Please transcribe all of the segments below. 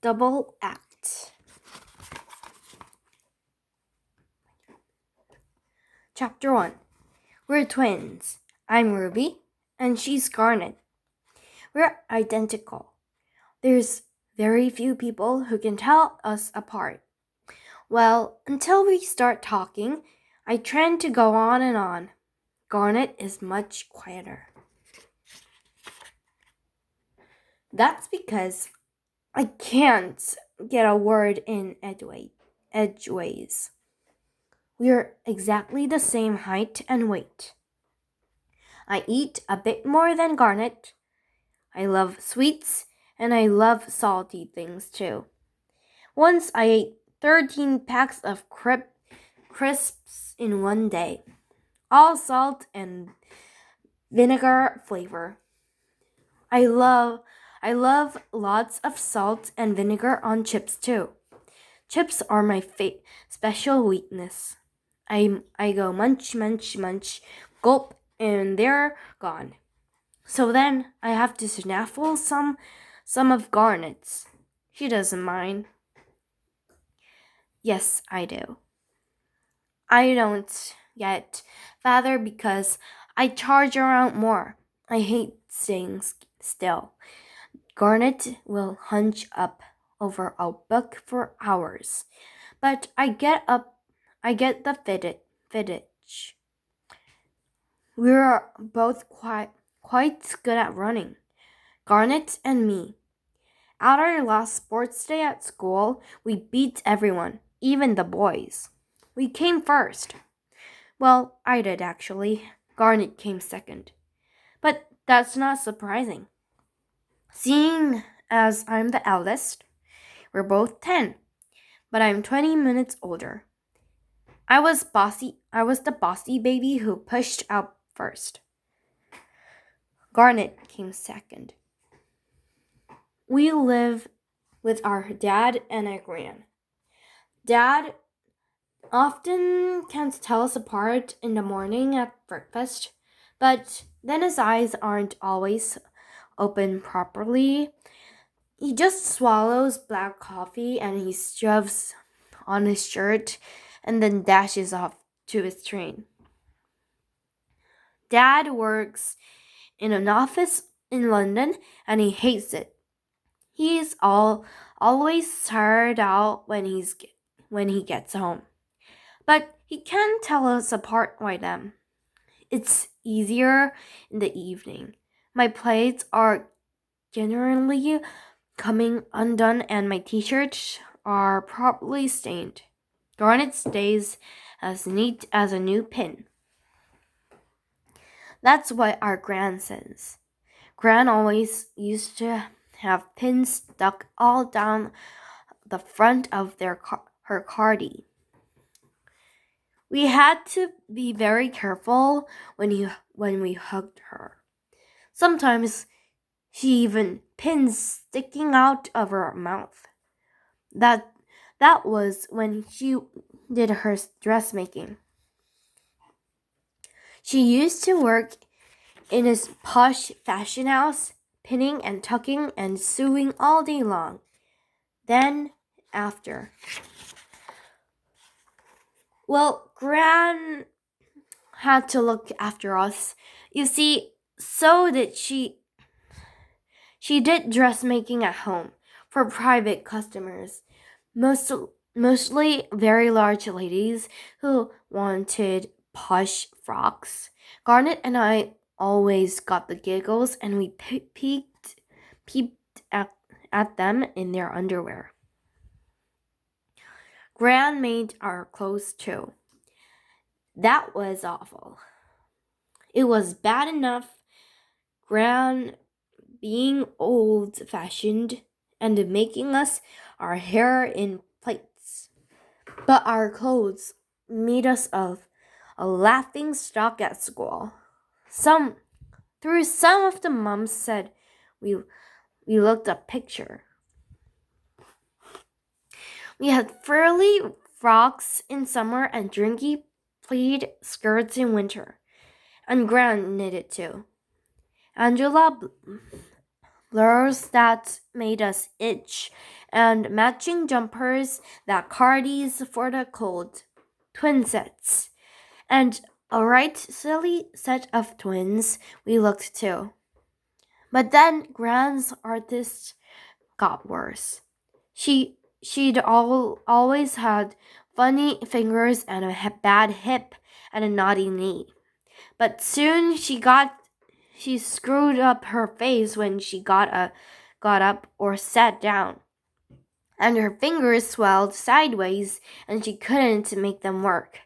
Double Act. Chapter 1. We're twins. I'm Ruby, and she's Garnet. We're identical. There's very few people who can tell us apart. Well, until we start talking, I tend to go on and on. Garnet is much quieter. That's because I can't get a word in edgeways. We're exactly the same height and weight. I eat a bit more than Garnet. I love sweets and I love salty things too. Once I ate 13 packs of crisps in one day, all salt and vinegar flavor. I love lots of salt and vinegar on chips too. Chips are my special weakness. I go munch, munch, munch, gulp, and they're gone. So then I have to snaffle some of Garnet's. She doesn't mind. Yes, I do. I don't yet, Father, because I charge around more. I hate staying still. Garnet will hunch up over a book for hours, but I get the fidget. We're both quite good at running, Garnet and me. At our last sports day at school, we beat everyone, even the boys. We came first. Well, I did actually. Garnet came second. But that's not surprising. Seeing as I'm the eldest, we're both 10, but I'm 20 minutes older. I was the bossy baby who pushed out first. Garnet came second. We live with our dad and our gran. Dad often can't tell us apart in the morning at breakfast, but then his eyes aren't always open properly. He just swallows black coffee and he shoves on his shirt and then dashes off to his train. Dad works in an office in London and he hates it. He's always tired out when he gets home. But he can tell us apart by them. It's easier in the evening. My plates are generally coming undone and my t-shirts are properly stained. Garnet stays as neat as a new pin. That's what our Gran says. Gran always used to have pins stuck all down the front of her cardi. We had to be very careful when we hugged her. Sometimes she even pins sticking out of her mouth. That was when she did her dressmaking. She used to work in a posh fashion house, pinning and tucking and sewing all day long. Then, after. Well, Gran had to look after us. You see, so did she. She did dressmaking at home for private customers, mostly very large ladies who wanted posh frocks. Garnet and I always got the giggles and we peeped at them in their underwear. Gran made our clothes too. That was awful. It was bad enough Gran being old-fashioned and making us our hair in plaits. But our clothes made us a laughing stock at school. Some of the mums said we looked a picture. We had frilly frocks in summer and drinky pleat skirts in winter. And Gran knitted too. Angela blurs that made us itch, and matching jumpers that cardies for the cold. Twin sets. And a right silly set of twins we looked too. But then Gran's artist got worse. She'd always had funny fingers and a bad hip and a naughty knee. But soon she screwed up her face when she got up or sat down. And her fingers swelled sideways and she couldn't make them work.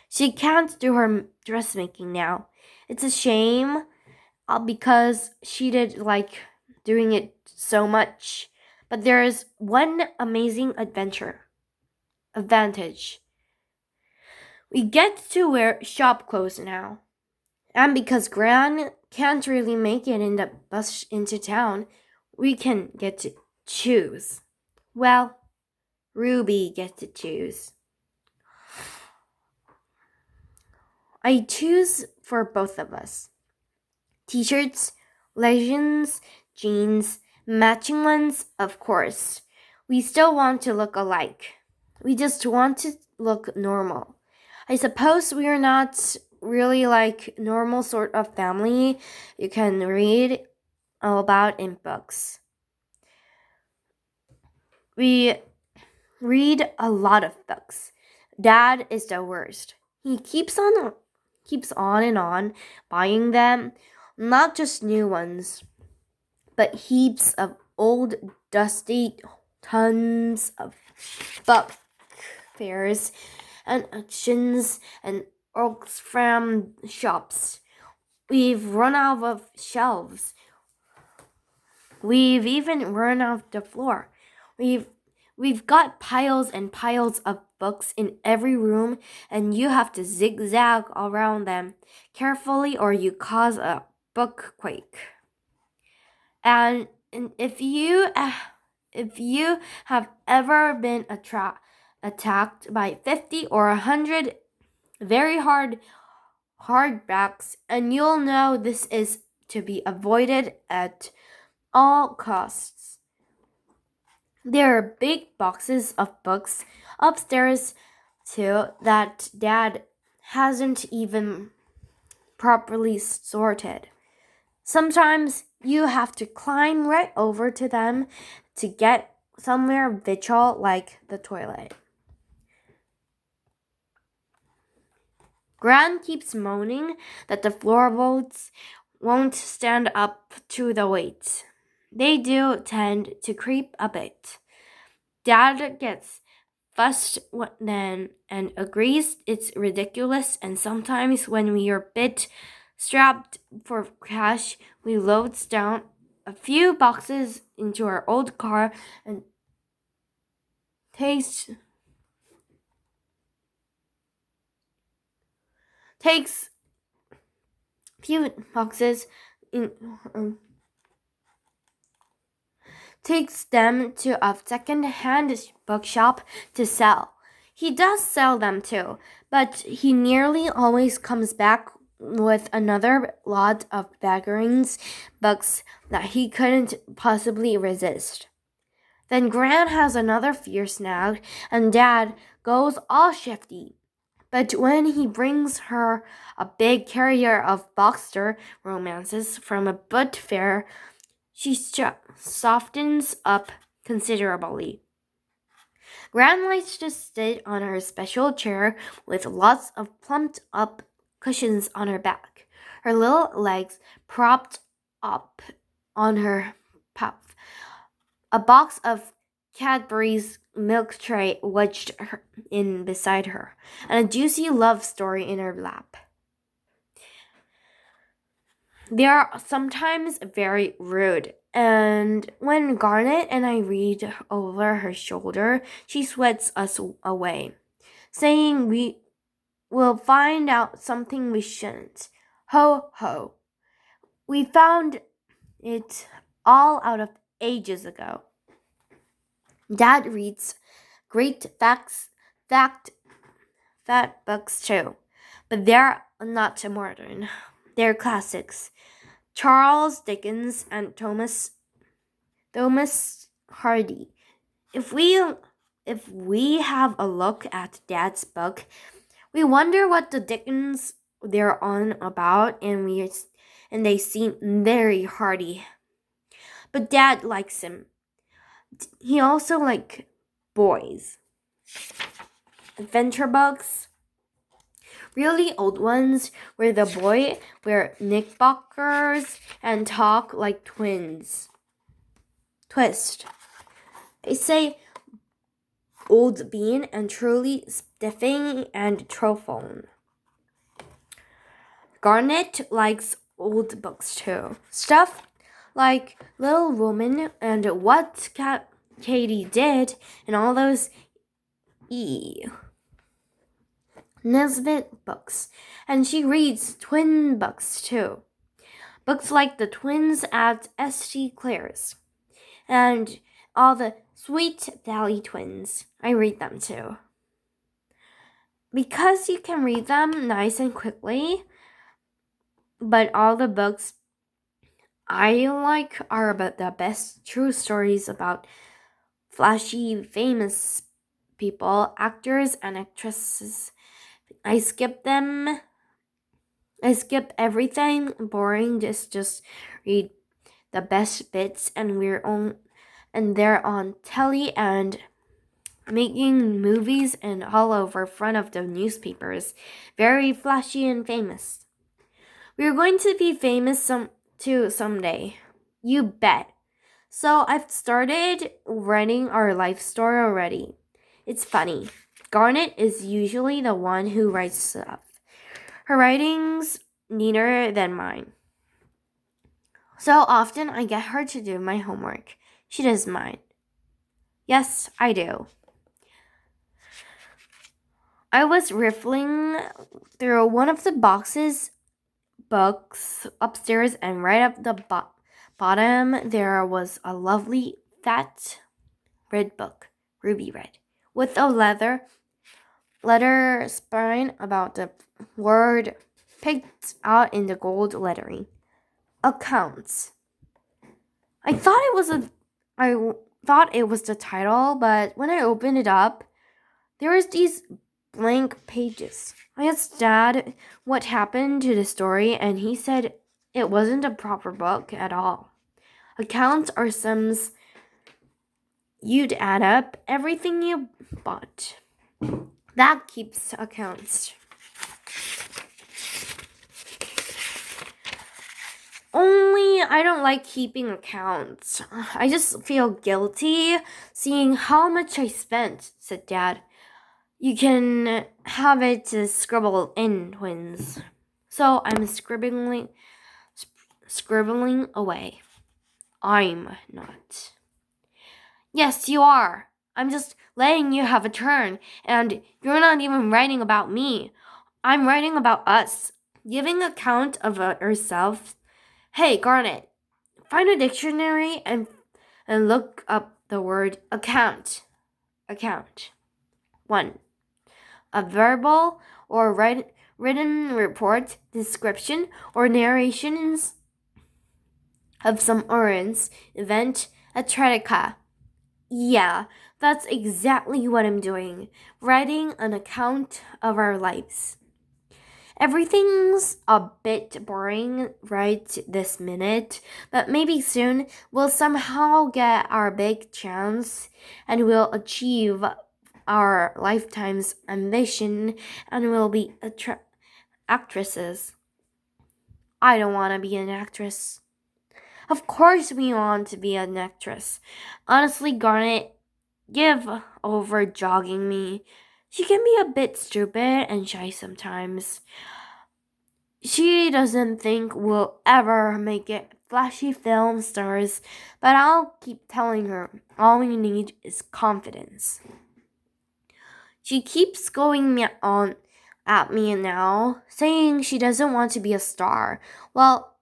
She can't do her dressmaking now. It's a shame because she did like doing it so much. But there is one amazing advantage. We get to wear shop clothes now. And because Gran can't really make it in the bus into town, we can get to choose. Well, Ruby gets to choose. I choose for both of us. T-shirts, leggings, jeans, matching ones, of course. We still want to look alike. We just want to look normal. I suppose we are not really like normal sort of family you can read all about in books. We read a lot of books. Dad is the worst. He keeps on and on buying them, not just new ones, but heaps of old dusty tons of book fairs and auctions and Oxfam shops. We've run out of shelves. We've even run out the floor. We've got piles and piles of books in every room, and you have to zigzag around them carefully or you cause a book quake. And if you have ever been attacked by 50 or 100 very hardbacks, and you'll know this is to be avoided at all costs. There are big boxes of books upstairs too that Dad hasn't even properly sorted. Sometimes you have to climb right over to them to get somewhere vital like the toilet. Gran keeps moaning that the floorboards won't stand up to the weight. They do tend to creep a bit. Dad gets fussed then and agrees it's ridiculous, and sometimes when we are bit strapped for cash, we load down a few boxes into our old car and takes few boxes in takes them to a second-hand bookshop to sell. He does sell them too, but he nearly always comes back with another lot of Baggerings books that he couldn't possibly resist. Then Gran has another fierce snag, and Dad goes all shifty. But when he brings her a big carrier of Boxster romances from a book fair, she softens up considerably. Gran likes to sit on her special chair with lots of plumped up cushions on her back, her little legs propped up on her puff. A box of Cadbury's milk tray wedged in beside her, and a juicy love story in her lap. They are sometimes very rude, and when Garnet and I read over her shoulder, she sweats us away, saying we will find out something we shouldn't. Ho, ho. We found it all out of ages ago. Dad reads great fat books too, but they're not modern. They're classics. Charles Dickens and Thomas Hardy. If we have a look at Dad's book, we wonder what the Dickens they're on about, and they seem very hardy. But Dad likes him. He also likes boys. Adventure books. Really old ones where the boy wear knickerbockers and talk like twins. Twist. I say Old Bean and Truly Stiffing and Trophone. Garnet likes old books too. Stuff like Little Woman and What Katie Did and all those Nesbit books. And she reads twin books too. Books like The Twins at St. Clair's and all the Sweet Valley Twins. I read them too. Because you can read them nice and quickly, but all the books I like are about the best true stories about flashy, famous people, actors, and actresses. I skip them. I skip everything boring. Just read the best bits, and they're on telly and making movies and all over front of the newspapers. Very flashy and famous. We're going to be famous someday. You bet. So I've started writing our life story already. It's funny. Garnet is usually the one who writes stuff. Her writing's neater than mine. So often I get her to do my homework. She does mine. Yes, I do. I was riffling through one of the books upstairs, and right at the bottom there was a lovely fat red book, ruby red, with a letter spine about the word picked out in the gold lettering. Accounts. I thought it was the title, but when I opened it up, there was these blank pages. I asked Dad what happened to the story, and he said it wasn't a proper book at all. Accounts are sums you'd add up everything you bought. That keeps accounts. Only I don't like keeping accounts. I just feel guilty seeing how much I spent, said Dad. You can have it scribbled in, twins. So I'm scribbling away. I'm not. Yes, you are. I'm just letting you have a turn, and you're not even writing about me. I'm writing about us, giving account of ourselves. Hey, Garnet, find a dictionary and look up the word account. Account. 1. A verbal or written report, description, or narrations of some event, etc. Yeah, that's exactly what I'm doing. Writing an account of our lives. Everything's a bit boring right this minute, but maybe soon we'll somehow get our big chance and we'll achieve our lifetime's ambition and we'll be actresses. I don't want to be an actress. Of course we want to be an actress. Honestly, Garnet, give over jogging me. She can be a bit stupid and shy sometimes. She doesn't think we'll ever make it flashy film stars, but I'll keep telling her all we need is confidence. She keeps going on at me now, saying she doesn't want to be a star. Well,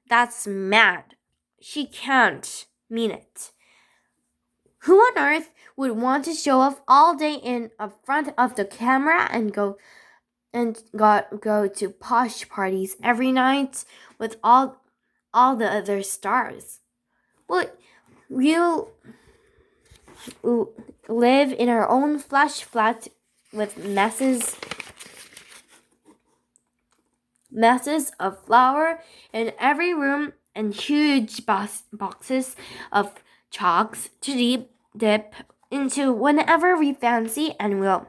that's mad. She can't mean it. Who on earth would want to show off all day in front of the camera and go to posh parties every night with all all the other stars. Well, we'll live in our own flesh flat with masses of flour in every room and huge boxes of chalks to dip into whenever we fancy, and we'll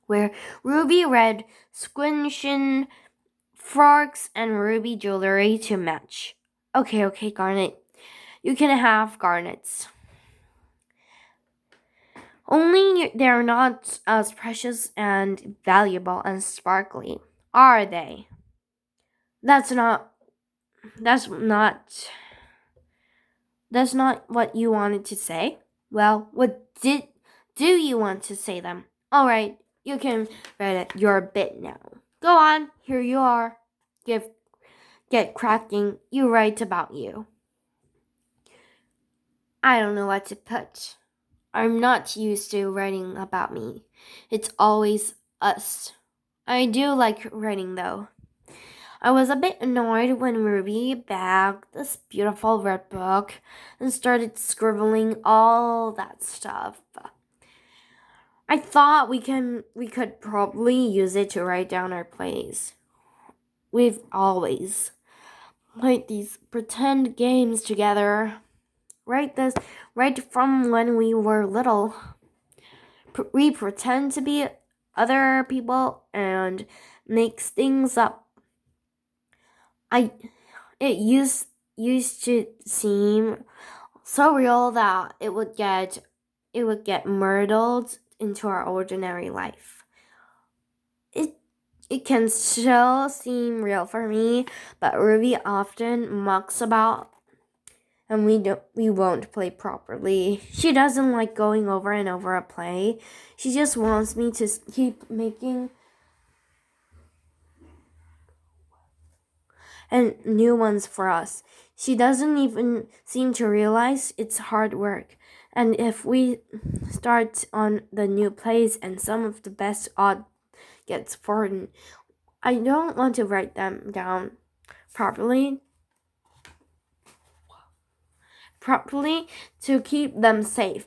wear ruby red squinching frocks and ruby jewelry to match. Okay, Garnet. You can have garnets. Only they're not as precious and valuable and sparkly, are they? That's not that's not that's not what you wanted to say. Well, what do you want to say then? All right, you can read it your bit now. Go on, here you are. Get cracking. You write about you. I don't know what to put. I'm not used to writing about me. It's always us. I do like writing though. I was a bit annoyed when Ruby bagged this beautiful red book and started scribbling all that stuff. I thought we could probably use it to write down our plays. We've always played these pretend games together. Right from when we were little. We pretend to be other people and make things up. It used to seem so real that it would get murdered into our ordinary life. It can still seem real for me, but Ruby often mocks about and we won't play properly. She doesn't like going over and over a play. She just wants me to keep making and new ones for us. She doesn't even seem to realize it's hard work. And if we start on the new plays and some of the best odd gets forgotten, I don't want to write them down properly to keep them safe.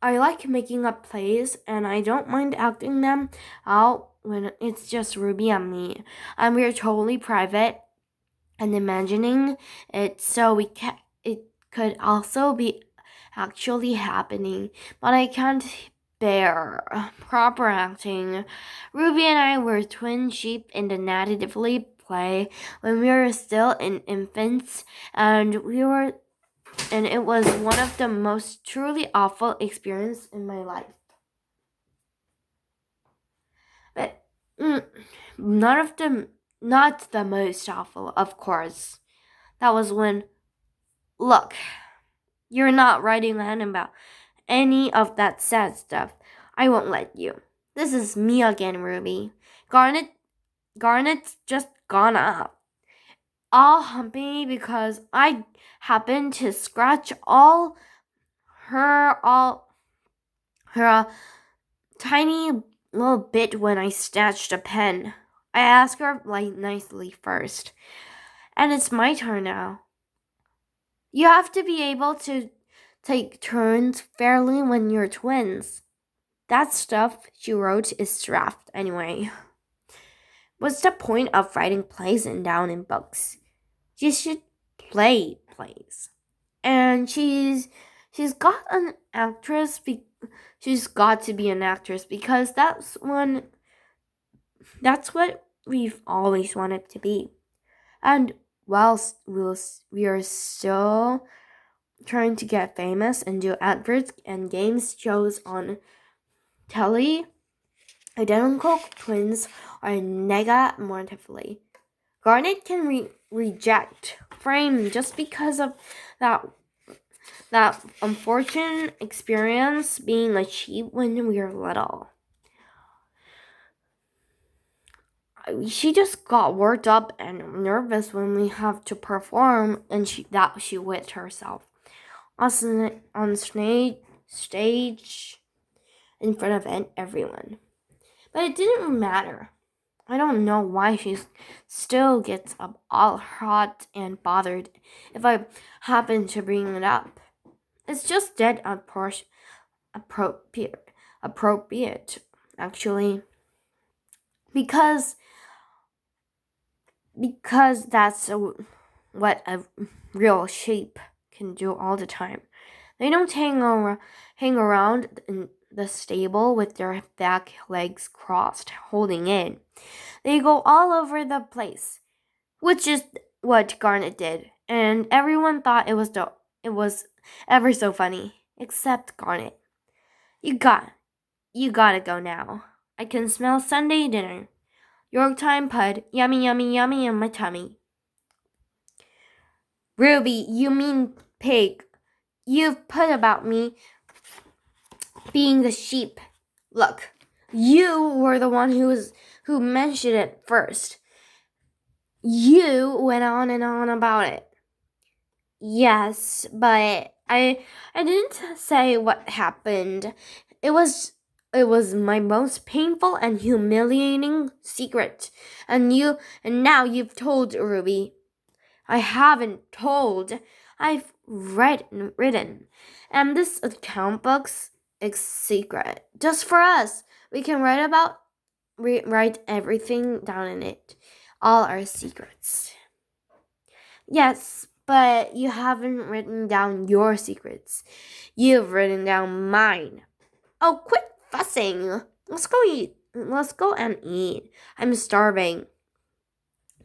I like making up plays and I don't mind acting them out when it's just Ruby and me. And we're totally private and imagining it so it could also be actually happening. But I can't bear proper acting. Ruby and I were twin sheep in the natively play when we were still infants, and it was one of the most truly awful experiences in my life. But not the most awful, of course. That was when, look, you're not writing about any of that sad stuff. I won't let you. This is me again, Ruby. Garnet's just gone up. All humpy because I happened to scratch all her tiny little bit when I snatched a pen. I asked her nicely first. And it's my turn now. You have to be able to take turns fairly when you're twins. That stuff she wrote is draft anyway. What's the point of writing plays and down in books? You should play plays. And she's got an actress. She's got to be an actress because that's what we've always wanted to be. And whilst we are still trying to get famous and do adverts and games shows on telly, identical twins are nega mortifully. Garnet can reject Frame just because of that unfortunate experience being a sheep when we were little. She just got worked up and nervous when we have to perform, and she whipped herself on stage in front of everyone. But it didn't matter. I don't know why she still gets up all hot and bothered if I happen to bring it up. It's just dead appropriate, actually, because that's what a real sheep can do all the time. They don't hang around in the stable with their back legs crossed, holding in. They go all over the place, which is what Garnet did, and everyone thought it was ever so funny, except Garnet. You gotta go now. I can smell Sunday dinner. Yorkshire pud, yummy, yummy, yummy in my tummy. Ruby, you mean pig. You've put about me being the sheep. Look, you were the one who mentioned it first. You went on and on about it. Yes, but I didn't say what happened. It was my most painful and humiliating secret. And now you've told Ruby. I haven't told. I've written. And this account book's a secret. Just for us. We can write everything down in it. All our secrets. Yes, but you haven't written down your secrets. You've written down mine. Oh, quit fussing. Let's go eat. Let's go and eat. I'm starving.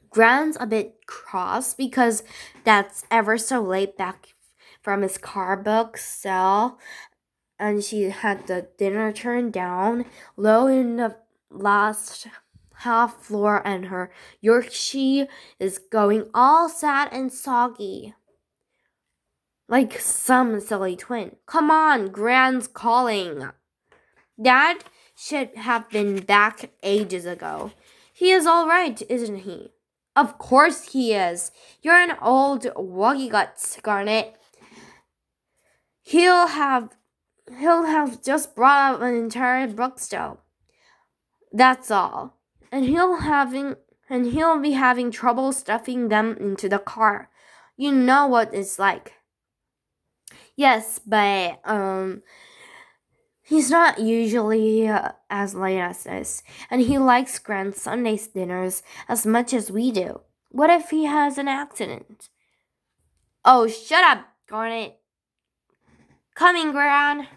Gran's a bit cross because that's ever so late back from his car book sale, and she had the dinner turned down low in the last half floor, and her Yorkshire is going all sad and soggy. Like some silly twin. Come on, Gran's calling. Dad should have been back ages ago. He is all right, isn't he? Of course he is. You're an old wuggy guts, Garnet. He'll have just brought up an entire bookstore. That's all. And he'll be having trouble stuffing them into the car. You know what it's like. Yes, but he's not usually as late as this, and he likes Grand Sunday dinners as much as we do. What if he has an accident? Oh, shut up, Garnet. Coming, Gran.